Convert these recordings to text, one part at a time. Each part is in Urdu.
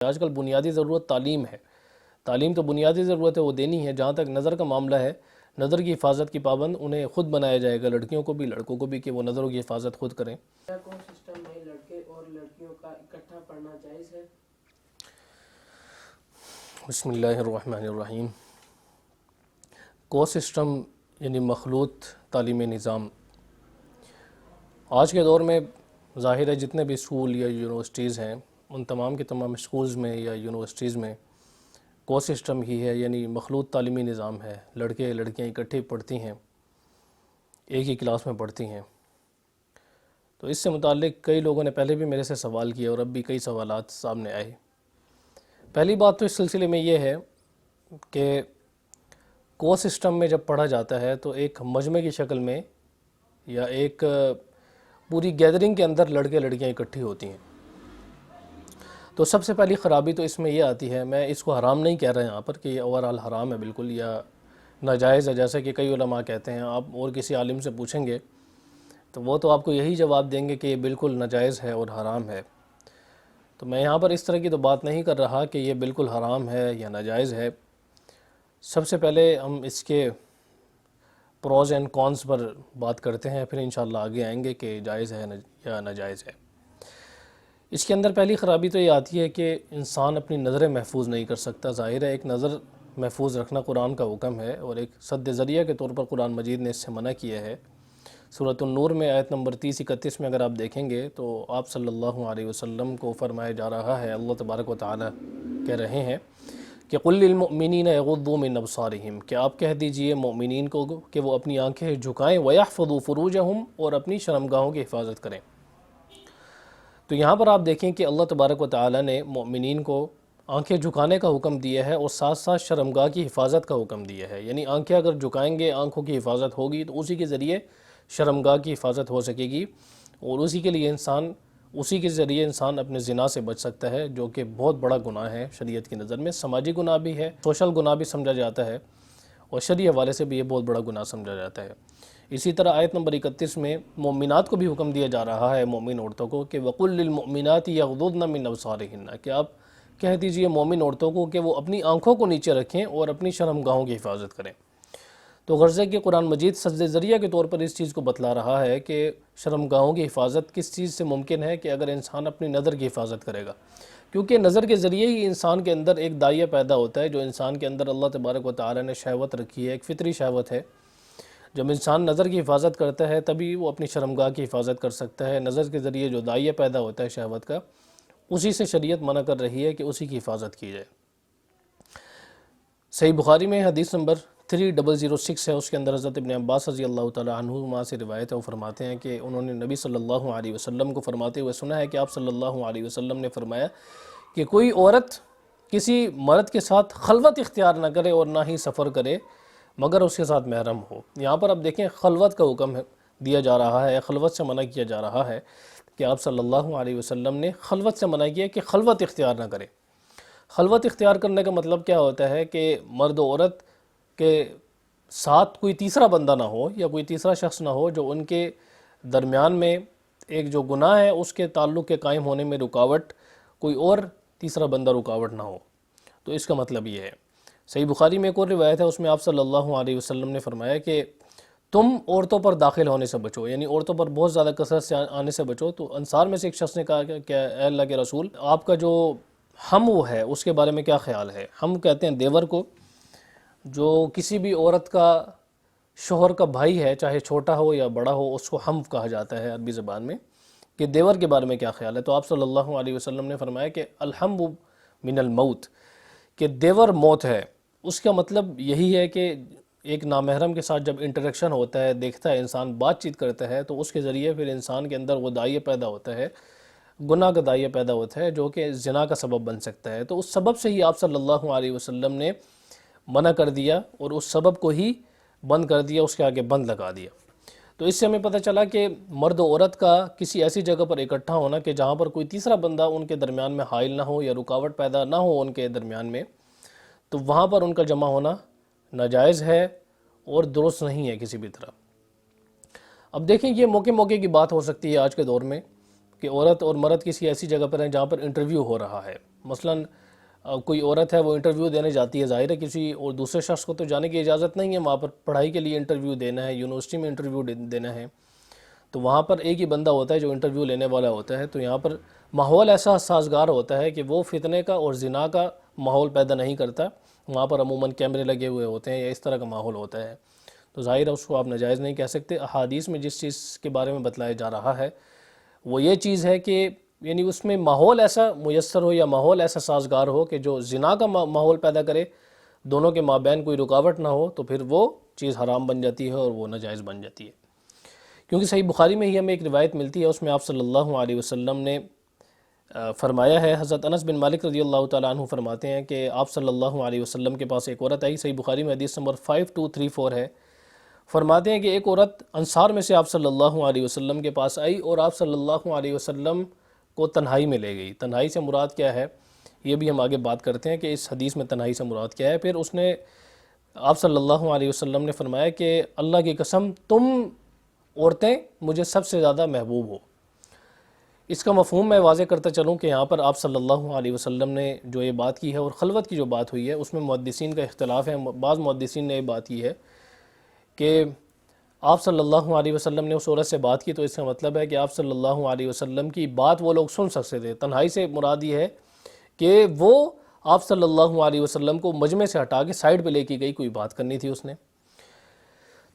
آج کل بنیادی ضرورت تعلیم ہے، تعلیم تو بنیادی ضرورت ہے، وہ دینی ہے۔ جہاں تک نظر کا معاملہ ہے، نظر کی حفاظت کی پابند انہیں خود بنایا جائے گا، لڑکیوں کو بھی لڑکوں کو بھی، کہ وہ نظروں کی حفاظت خود کریں۔ کیا کون سسٹم میں لڑکے اور لڑکیوں کا اکٹھا پڑھنا جائز ہے؟ بسم اللہ الرحمن الرحیم۔ کو سسٹم یعنی مخلوط تعلیمی نظام آج کے دور میں ظاہر ہے جتنے بھی اسکول یا یونیورسٹیز ہیں ان تمام کے تمام اسکولز میں یا یونیورسٹیز میں کو سسٹم ہی ہے، یعنی مخلوط تعلیمی نظام ہے۔ لڑکے لڑکیاں اکٹھے پڑھتی ہیں، ایک ہی کلاس میں پڑھتی ہیں۔ تو اس سے متعلق کئی لوگوں نے پہلے بھی میرے سے سوال کیا اور اب بھی کئی سوالات سامنے آئے۔ پہلی بات تو اس سلسلے میں یہ ہے کہ کو سسٹم میں جب پڑھا جاتا ہے تو ایک مجمع کی شکل میں یا ایک پوری گیدرنگ کے اندر لڑکے لڑکیاں اکٹھی ہوتی ہیں۔ تو سب سے پہلی خرابی تو اس میں یہ آتی ہے، میں اس کو حرام نہیں کہہ رہا یہاں پر کہ یہ اوورآل حرام ہے بالکل یا ناجائز ہے جیسا کہ کئی علماء کہتے ہیں۔ آپ اور کسی عالم سے پوچھیں گے تو وہ تو آپ کو یہی جواب دیں گے کہ یہ بالکل ناجائز ہے اور حرام ہے۔ تو میں یہاں پر اس طرح کی تو بات نہیں کر رہا کہ یہ بالکل حرام ہے یا ناجائز ہے۔ سب سے پہلے ہم اس کے پروز اینڈ کونز پر بات کرتے ہیں، پھر انشاءاللہ آگے آئیں گے کہ جائز ہے یا ناجائز ہے۔ اس کے اندر پہلی خرابی تو یہ آتی ہے کہ انسان اپنی نظریں محفوظ نہیں کر سکتا۔ ظاہر ہے ایک نظر محفوظ رکھنا قرآن کا حکم ہے اور ایک سد ذریعہ کے طور پر قرآن مجید نے اس سے منع کیا ہے۔ سورۃ النور میں آیت نمبر 30-31 میں اگر آپ دیکھیں گے تو آپ صلی اللہ علیہ وسلم کو فرمایا جا رہا ہے، اللہ تبارک و تعالی کہہ رہے ہیں کہ قُل لِّلْمُؤْمِنِينَ يَغُضُّوا مِنْ أَبْصَارِهِمْ، کہ آپ کہہ دیجئے مومنین کو کہ وہ اپنی آنکھیں جھکائیں، وَيَحْفَظُوا فُرُوجَهُمْ، اور اپنی شرمگاہوں کی حفاظت کریں۔ تو یہاں پر آپ دیکھیں کہ اللہ تبارک و تعالی نے مومنین کو آنکھیں جھکانے کا حکم دیا ہے اور ساتھ ساتھ شرمگاہ کی حفاظت کا حکم دیا ہے، یعنی آنکھیں اگر جھکائیں گے آنکھوں کی حفاظت ہوگی تو اسی کے ذریعے شرمگاہ کی حفاظت ہو سکے گی اور اسی کے ذریعے انسان اپنے زنا سے بچ سکتا ہے، جو کہ بہت بڑا گناہ ہے شریعت کی نظر میں۔ سماجی گناہ بھی ہے، سوشل گناہ بھی سمجھا جاتا ہے اور شرعی حوالے سے بھی یہ بہت بڑا گناہ سمجھا جاتا ہے۔ اسی طرح آیت نمبر 31 میں مومنات کو بھی حکم دیا جا رہا ہے، مومن عورتوں کو، کہ وَقُلْ لِلْمُؤْمِنَاتِ يَغْضُضْنَ مِنْ أَبْصَارِهِنَّ، کہ آپ کہہ دیجئے مومن عورتوں کو کہ وہ اپنی آنکھوں کو نیچے رکھیں اور اپنی شرمگاہوں کی حفاظت کریں۔ تو غرض ہے کہ قرآن مجید سد ذریعہ کے طور پر اس چیز کو بتلا رہا ہے کہ شرمگاہوں کی حفاظت کس چیز سے ممکن ہے، کہ اگر انسان اپنی نظر کی حفاظت کرے گا، کیونکہ نظر کے ذریعے ہی انسان کے اندر ایک داعیہ پیدا ہوتا ہے، جو انسان کے اندر اللہ تبارک و تعالی نے شہوت رکھی ہے، ایک فطری شہوت ہے۔ جب انسان نظر کی حفاظت کرتا ہے تبھی وہ اپنی شرمگاہ کی حفاظت کر سکتا ہے۔ نظر کے ذریعے جو داعیہ پیدا ہوتا ہے شہوت کا، اسی سے شریعت منع کر رہی ہے کہ اسی کی حفاظت کی جائے۔ صحیح بخاری میں حدیث نمبر 3006 ہے، اس کے اندر حضرت ابن عباس رضی اللہ تعالی عنہما سے روایت ہے، وہ فرماتے ہیں کہ انہوں نے نبی صلی اللہ علیہ وسلم کو فرماتے ہوئے سنا ہے کہ آپ صلی اللہ علیہ وسلم نے فرمایا کہ کوئی عورت کسی مرد کے ساتھ خلوت اختیار نہ کرے اور نہ ہی سفر کرے مگر اس کے ساتھ محرم ہو۔ یہاں پر آپ دیکھیں خلوت کا حکم دیا جا رہا ہے، خلوت سے منع کیا جا رہا ہے کہ آپ صلی اللہ علیہ وسلم نے خلوت سے منع کیا کہ خلوت اختیار نہ کرے۔ خلوت اختیار کرنے کا مطلب کیا ہوتا ہے کہ مرد و عورت کے ساتھ کوئی تیسرا بندہ نہ ہو یا کوئی تیسرا شخص نہ ہو جو ان کے درمیان میں ایک جو گناہ ہے اس کے تعلق کے قائم ہونے میں رکاوٹ، کوئی اور تیسرا بندہ رکاوٹ نہ ہو۔ تو اس کا مطلب یہ ہے۔ صحیح بخاری میں ایک اور روایت ہے، اس میں آپ صلی اللہ علیہ وسلم نے فرمایا کہ تم عورتوں پر داخل ہونے سے بچو، یعنی عورتوں پر بہت زیادہ کثرت سے آنے سے بچو۔ تو انصار میں سے ایک شخص نے کہا کہ اے اللہ کے رسول، آپ کا جو ہم وہ ہے اس کے بارے میں کیا خیال ہے؟ ہم کہتے ہیں دیور کو، جو کسی بھی عورت کا شوہر کا بھائی ہے، چاہے چھوٹا ہو یا بڑا ہو، اس کو ہم کہا جاتا ہے عربی زبان میں، کہ دیور کے بارے میں کیا خیال ہے؟ تو آپ صلی اللہ علیہ وسلم نے فرمایا کہ الحم من الموت، کہ دیور موت ہے۔ اس کا مطلب یہی ہے کہ ایک نامحرم کے ساتھ جب انٹریکشن ہوتا ہے، دیکھتا ہے انسان، بات چیت کرتا ہے، تو اس کے ذریعے پھر انسان کے اندر وہ داعیہ پیدا ہوتا ہے، گناہ کا داعیہ پیدا ہوتا ہے، جو کہ زنا کا سبب بن سکتا ہے۔ تو اس سبب سے ہی آپ صلی اللہ علیہ وسلم نے منع کر دیا اور اس سبب کو ہی بند کر دیا، اس کے آگے بند لگا دیا۔ تو اس سے ہمیں پتہ چلا کہ مرد و عورت کا کسی ایسی جگہ پر اکٹھا ہونا کہ جہاں پر کوئی تیسرا بندہ ان کے درمیان میں حائل نہ ہو یا رکاوٹ پیدا نہ ہو ان کے درمیان میں، تو وہاں پر ان کا جمع ہونا ناجائز ہے اور درست نہیں ہے کسی بھی طرح۔ اب دیکھیں یہ موقع موقع کی بات ہو سکتی ہے آج کے دور میں کہ عورت اور مرد کسی ایسی جگہ پر ہیں جہاں پر انٹرویو ہو رہا ہے، مثلاً کوئی عورت ہے وہ انٹرویو دینے جاتی ہے، ظاہر ہے کسی اور دوسرے شخص کو تو جانے کی اجازت نہیں ہے، وہاں پر پڑھائی کے لیے انٹرویو دینا ہے، یونیورسٹی میں انٹرویو دینا ہے، تو وہاں پر ایک ہی بندہ ہوتا ہے جو انٹرویو لینے والا ہوتا ہے، تو یہاں پر ماحول ایسا سازگار ہوتا ہے کہ وہ فتنے کا اور زنا کا ماحول پیدا نہیں کرتا، وہاں پر عموماً کیمرے لگے ہوئے ہوتے ہیں یا اس طرح کا ماحول ہوتا ہے، تو ظاہر ہے اس کو آپ ناجائز نہیں کہہ سکتے۔ احادیث میں جس چیز کے بارے میں بتلایا جا رہا ہے وہ یہ چیز ہے کہ یعنی اس میں ماحول ایسا میسر ہو یا ماحول ایسا سازگار ہو کہ جو زنا کا ماحول پیدا کرے، دونوں کے مابین کوئی رکاوٹ نہ ہو، تو پھر وہ چیز حرام بن جاتی ہے اور وہ ناجائز بن جاتی ہے۔ کیونکہ صحیح بخاری میں ہی ہمیں ایک روایت ملتی ہے، اس میں آپ صلی اللہ علیہ وسلم نے فرمایا ہے، حضرت انس بن مالک رضی اللہ تعالیٰ عنہ فرماتے ہیں کہ آپ صلی اللہ علیہ وسلم کے پاس ایک عورت آئی، صحیح بخاری میں حدیث نمبر 5234 ہے، فرماتے ہیں کہ ایک عورت انصار میں سے آپ صلی اللہ علیہ وسلم کے پاس آئی اور آپ صلی اللہ علیہ وسلم کو تنہائی میں لے گئی۔ تنہائی سے مراد کیا ہے یہ بھی ہم آگے بات کرتے ہیں کہ اس حدیث میں تنہائی سے مراد کیا ہے۔ پھر اس نے آپ صلی اللہ علیہ وسلم نے فرمایا کہ اللہ کی قسم تم عورتیں مجھے سب سے زیادہ محبوب ہو۔ اس کا مفہوم میں واضح کرتا چلوں کہ یہاں پر آپ صلی اللہ علیہ وسلم نے جو یہ بات کی ہے اور خلوت کی جو بات ہوئی ہے اس میں محدثین کا اختلاف ہے۔ بعض محدثین نے یہ بات کی ہے کہ آپ صلی اللہ علیہ وسلم نے اس عورت سے بات کی، تو اس کا مطلب ہے کہ آپ صلی اللہ علیہ وسلم کی بات وہ لوگ سن سکتے تھے۔ تنہائی سے مراد یہ ہے کہ وہ آپ صلی اللہ علیہ وسلم کو مجمع سے ہٹا کے سائڈ پہ لے کے گئی، کوئی بات کرنی تھی اس نے،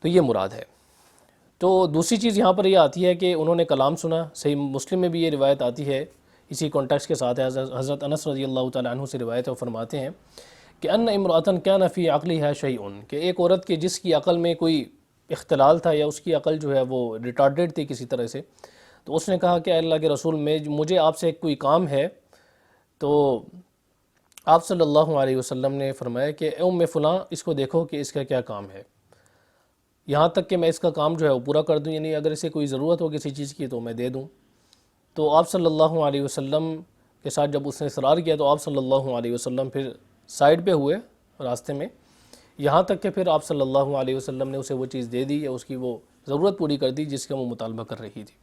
تو یہ مراد ہے۔ تو دوسری چیز یہاں پر یہ آتی ہے کہ انہوں نے کلام سنا، صحیح مسلم میں بھی یہ روایت آتی ہے، اسی کانٹیکس کے ساتھ ہے، حضرت انس رضی اللہ تعالیٰ عنہ سے روایت ہے، وہ فرماتے ہیں کہ ان امرأۃ کان فی عقلها شیء، کہ ایک عورت کے جس کی عقل میں کوئی اختلال تھا یا اس کی عقل جو ہے وہ ریٹارڈڈ تھی کسی طرح سے، تو اس نے کہا کہ اللہ کے رسول مجھے آپ سے کوئی کام ہے، تو آپ صلی اللہ علیہ وسلم نے فرمایا کہ ام فلاں اس کو دیکھو کہ اس کا کیا کام ہے، یہاں تک کہ میں اس کا کام جو ہے وہ پورا کر دوں، یعنی اگر اسے کوئی ضرورت ہو کسی چیز کی تو میں دے دوں۔ تو آپ صلی اللہ علیہ وسلم کے ساتھ جب اس نے اصرار کیا تو آپ صلی اللہ علیہ وسلم پھر سائڈ پہ ہوئے راستے میں، یہاں تک کہ پھر آپ صلی اللہ علیہ وسلم نے اسے وہ چیز دے دی یا اس کی وہ ضرورت پوری کر دی جس کا وہ مطالبہ کر رہی تھی۔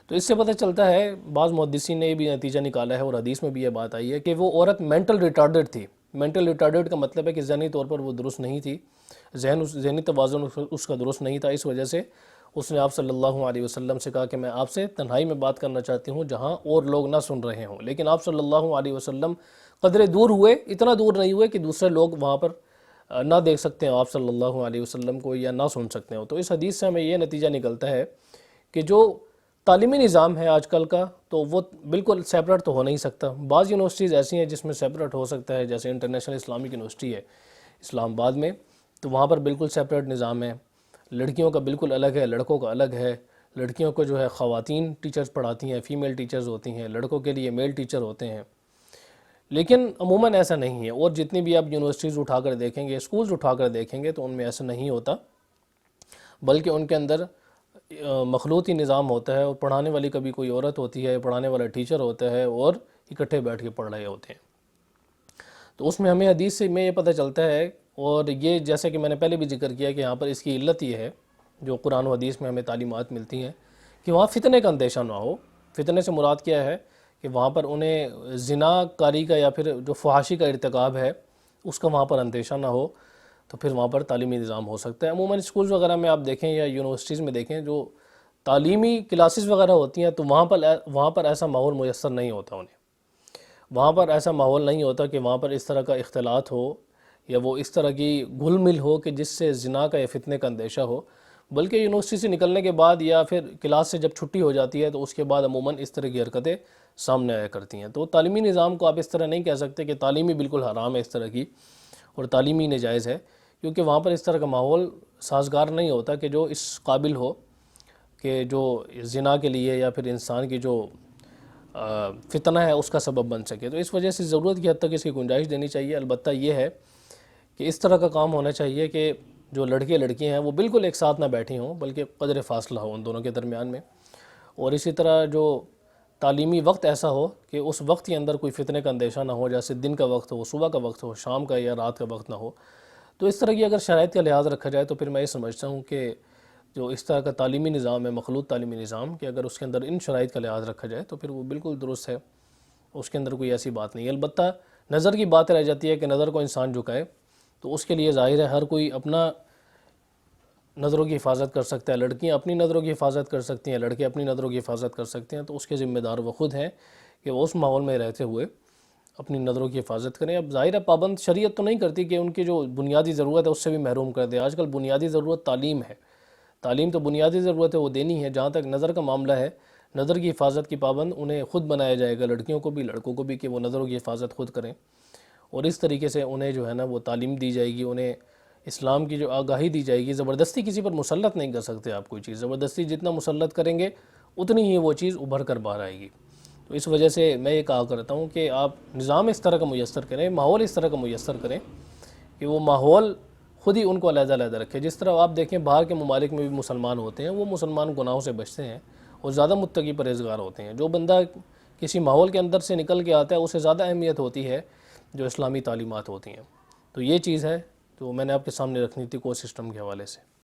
تو اس سے پتہ چلتا ہے، بعض محدثین نے یہ بھی نتیجہ نکالا ہے اور حدیث میں بھی یہ بات آئی ہے کہ وہ عورت مینٹل ریٹارڈڈ تھی۔ مینٹل ریٹارڈڈ کا مطلب ہے کہ ذہنی طور پر وہ درست نہیں تھی، ذہنی توازن اس کا درست نہیں تھا، اس وجہ سے اس نے آپ صلی اللہ علیہ وسلم سے کہا کہ میں آپ سے تنہائی میں بات کرنا چاہتی ہوں جہاں اور لوگ نہ سن رہے ہوں، لیکن آپ صلی اللہ علیہ وسلم قدرے دور ہوئے، اتنا دور نہیں ہوئے کہ دوسرے لوگ وہاں پر نہ دیکھ سکتے ہیں آپ صلی اللہ علیہ وسلم کو یا نہ سن سکتے ہوں۔ تو اس حدیث سے ہمیں یہ نتیجہ نکلتا ہے کہ جو تعلیمی نظام ہے آج کل کا تو وہ بالکل سیپریٹ تو ہو نہیں سکتا۔ بعض یونیورسٹیز ایسی ہیں جس میں سیپریٹ ہو سکتا ہے، جیسے انٹرنیشنل اسلامک یونیورسٹی ہے اسلام آباد میں، تو وہاں پر بالکل سیپریٹ نظام ہے، لڑکیوں کا بالکل الگ ہے، لڑکوں کا الگ ہے۔ لڑکیوں کو جو ہے خواتین ٹیچرز پڑھاتی ہیں، فیمیل ٹیچرز ہوتی ہیں، لڑکوں کے لیے میل ٹیچر ہوتے ہیں، لیکن عموماً ایسا نہیں ہے۔ اور جتنی بھی آپ یونیورسٹیز اٹھا کر دیکھیں گے، اسکولز اٹھا کر دیکھیں گے تو ان میں ایسا نہیں ہوتا، بلکہ ان کے اندر مخلوطی نظام ہوتا ہے، اور پڑھانے والی کبھی کوئی عورت ہوتی ہے، پڑھانے والا ٹیچر ہوتا ہے، اور اکٹھے بیٹھ کے پڑھ رہے ہوتے ہیں۔ تو اس میں ہمیں حدیث سے میں یہ پتہ چلتا ہے، اور یہ جیسے کہ میں نے پہلے بھی ذکر کیا کہ یہاں پر اس کی علت یہ ہے جو قرآن و حدیث میں ہمیں تعلیمات ملتی ہیں کہ وہاں فتنے کا اندیشہ نہ ہو۔ فتنے سے مراد کیا ہے کہ وہاں پر انہیں زنا کاری کا یا پھر جو فحاشی کا ارتکاب ہے اس کا وہاں پر اندیشہ نہ ہو، تو پھر وہاں پر تعلیمی نظام ہو سکتا ہے۔ عموماً اسکولز وغیرہ میں آپ دیکھیں یا یونیورسٹیز میں دیکھیں جو تعلیمی کلاسز وغیرہ ہوتی ہیں تو وہاں پر ایسا ماحول میسر نہیں ہوتا انہیں، وہاں پر ایسا ماحول نہیں ہوتا کہ وہاں پر اس طرح کا اختلاط ہو یا وہ اس طرح کی گھل مل ہو کہ جس سے زنا کا یا فتنے کا اندیشہ ہو، بلکہ یونیورسٹی سے نکلنے کے بعد یا پھر کلاس سے جب چھٹی ہو جاتی ہے تو اس کے بعد عموماً اس طرح کی حرکتیں سامنے آیا کرتی ہیں۔ تو تعلیمی نظام کو آپ اس طرح نہیں کہہ سکتے کہ تعلیمی بالکل حرام ہے اس طرح کی اور تعلیمی ناجائز ہے، کیونکہ وہاں پر اس طرح کا ماحول سازگار نہیں ہوتا کہ جو اس قابل ہو کہ جو زنا کے لیے یا پھر انسان کی جو فتنہ ہے اس کا سبب بن سکے۔ تو اس وجہ سے ضرورت کی حد تک اس کی گنجائش دینی چاہیے۔ البتہ یہ ہے کہ اس طرح کا کام ہونا چاہیے کہ جو لڑکے لڑکیاں ہیں وہ بالکل ایک ساتھ نہ بیٹھی ہوں، بلکہ قدر فاصلہ ہو ان دونوں کے درمیان میں، اور اسی طرح جو تعلیمی وقت ایسا ہو کہ اس وقت کے اندر کوئی فتنے کا اندیشہ نہ ہو، جیسے دن کا وقت ہو، صبح کا وقت ہو، شام کا یا رات کا وقت نہ ہو۔ تو اس طرح کی اگر شرائط کا لحاظ رکھا جائے تو پھر میں یہ سمجھتا ہوں کہ جو اس طرح کا تعلیمی نظام ہے، مخلوط تعلیمی نظام، کہ اگر اس کے اندر ان شرائط کا لحاظ رکھا جائے تو پھر وہ بالکل درست ہے، اس کے اندر کوئی ایسی بات نہیں ہے۔ البتہ نظر کی بات رہ جاتی ہے کہ نظر کو انسان جھکائے، تو اس کے لیے ظاہر ہے ہر کوئی اپنا نظروں کی حفاظت کر سکتا ہے، لڑکیاں اپنی نظروں کی حفاظت کر سکتی ہیں، لڑکے اپنی نظروں کی حفاظت کر سکتے ہیں، تو اس کے ذمہ دار وہ خود ہیں کہ وہ اس ماحول میں رہتے ہوئے اپنی نظروں کی حفاظت کریں۔ اب ظاہر ہے پابند شریعت تو نہیں کرتی کہ ان کی جو بنیادی ضرورت ہے اس سے بھی محروم کر دے۔ آج کل بنیادی ضرورت تعلیم ہے، تعلیم تو بنیادی ضرورت ہے، وہ دینی ہے۔ جہاں تک نظر کا معاملہ ہے، نظر کی حفاظت کی پابند انہیں خود بنایا جائے گا، لڑکیوں کو بھی لڑکوں کو بھی، کہ وہ نظروں کی حفاظت خود کریں، اور اس طریقے سے انہیں جو ہے نا وہ تعلیم دی جائے گی، انہیں اسلام کی جو آگاہی دی جائے گی۔ زبردستی کسی پر مسلط نہیں کر سکتے آپ کوئی چیز، زبردستی جتنا مسلط کریں گے اتنی ہی وہ چیز ابھر کر باہر آئے گی۔ تو اس وجہ سے میں یہ کہا کرتا ہوں کہ آپ نظام اس طرح کا میسر کریں، ماحول اس طرح کا میسر کریں کہ وہ ماحول خود ہی ان کو علیحدہ علیحدہ رکھے۔ جس طرح آپ دیکھیں باہر کے ممالک میں بھی مسلمان ہوتے ہیں، وہ مسلمان گناہوں سے بچتے ہیں اور زیادہ متقی پرہیزگار ہوتے ہیں۔ جو بندہ کسی ماحول کے اندر سے نکل کے آتا ہے اسے زیادہ اہمیت ہوتی ہے جو اسلامی تعلیمات ہوتی ہیں۔ تو یہ چیز ہے تو میں نے آپ کے سامنے رکھنی تھی کو سسٹم کے حوالے سے۔